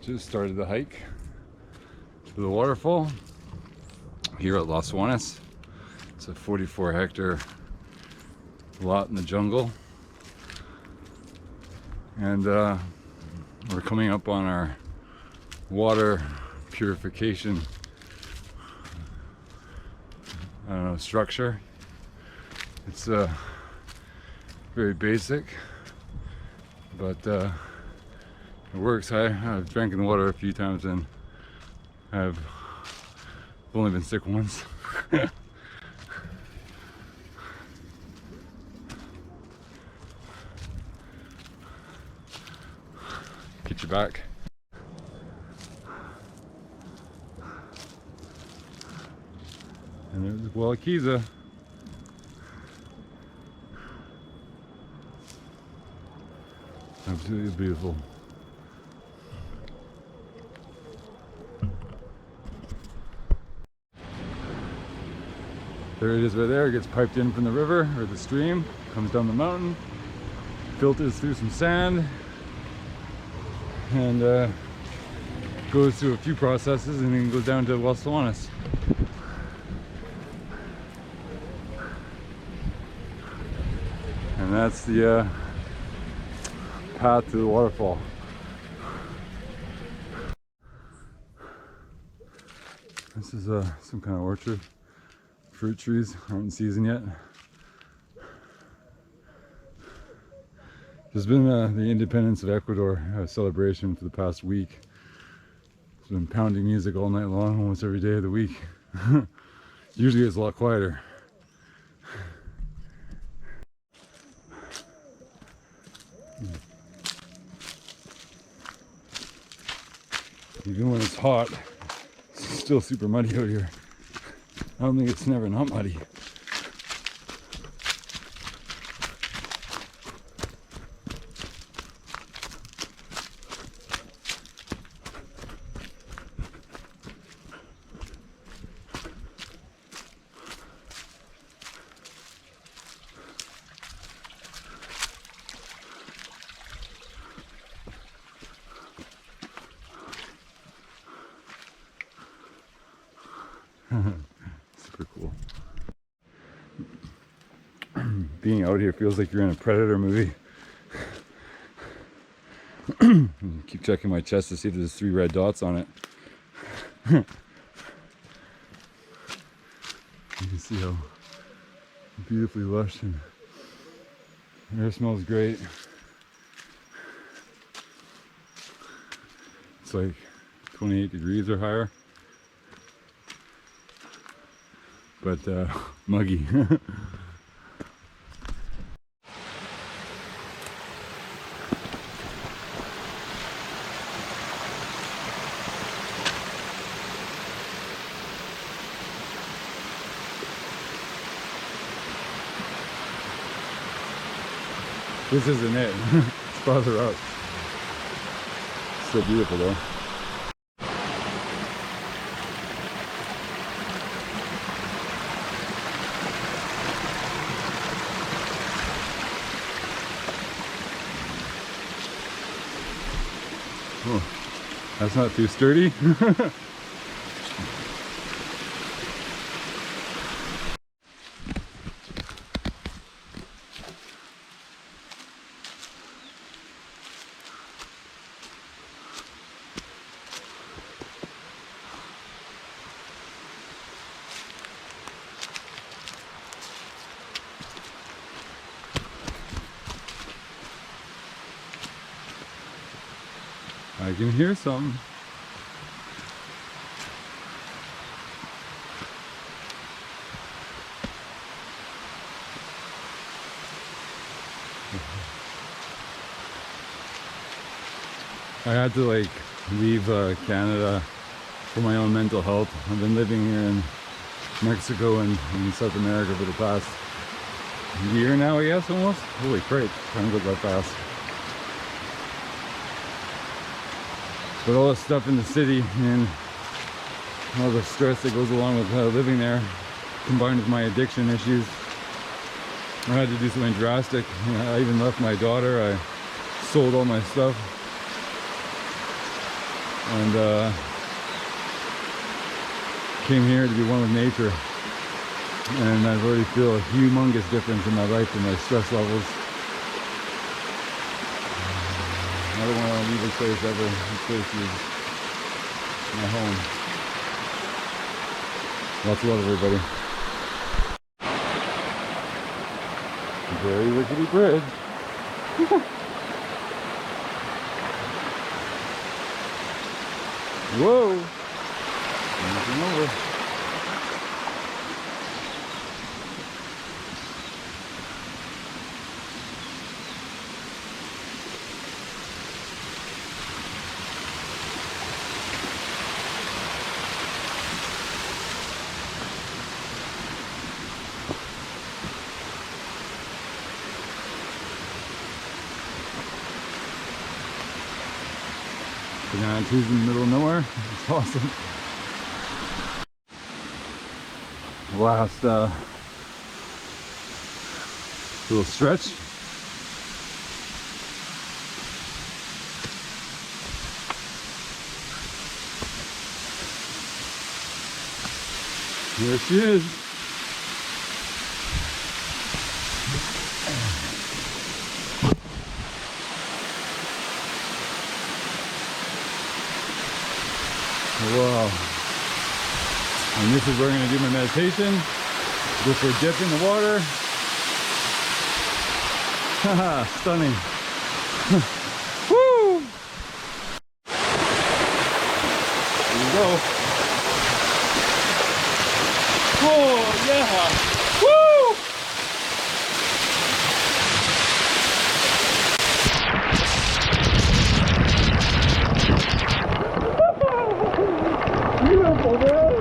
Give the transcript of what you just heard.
Just started the hike to the waterfall here at Los Juanes. It's a 44-hectare lot in the jungle, and we're coming up on our water purification structure. It's very basic, but it works. I've drank in the water a few times and I've only been sick once. Get you back. And there's Wallakiza. Absolutely beautiful. There it is right there. It gets piped in from the river or the stream, comes down the mountain, filters through some sand, and goes through a few processes and then goes down to Los Juanes. And that's the path to the waterfall. This is some kind of orchard. Fruit trees aren't in season yet. There's been the independence of Ecuador celebration for the past week. It's been pounding music all night long, almost every day of the week. Usually it's a lot quieter. Even when it's hot, it's still super muddy out here. I don't think it's never not muddy. Super cool. Being out here feels like you're in a Predator movie. Keep checking my chest to see if there's 3 red dots on it. You can see how beautifully lush, and the air smells great. It's like 28 degrees or higher. But muggy. This isn't it. It's farther up. So beautiful though. Oh, that's not too sturdy. I can hear something. I had to leave Canada for my own mental health. I've been living here in Mexico and in South America for the past year now, I guess, almost. Holy crap, time goes by fast. But all the stuff in the city and all the stress that goes along with living there, combined with my addiction issues, I had to do something drastic. You know, I even left my daughter. I sold all my stuff. and came here to be one with nature. And I already feel a humongous difference in my life and my stress levels. I don't want to leave this place ever. This place is my home. Lots of love, everybody. Very rickety bridge. Whoa! Anything over. Banana trees in the middle of nowhere. It's awesome. Last little stretch. Here she is. Wow. And this is where I'm going to do my meditation. Go for a dip in the water. Haha, stunning. Woo! Here we go. Oh, yeah. Woo! Beautiful, man.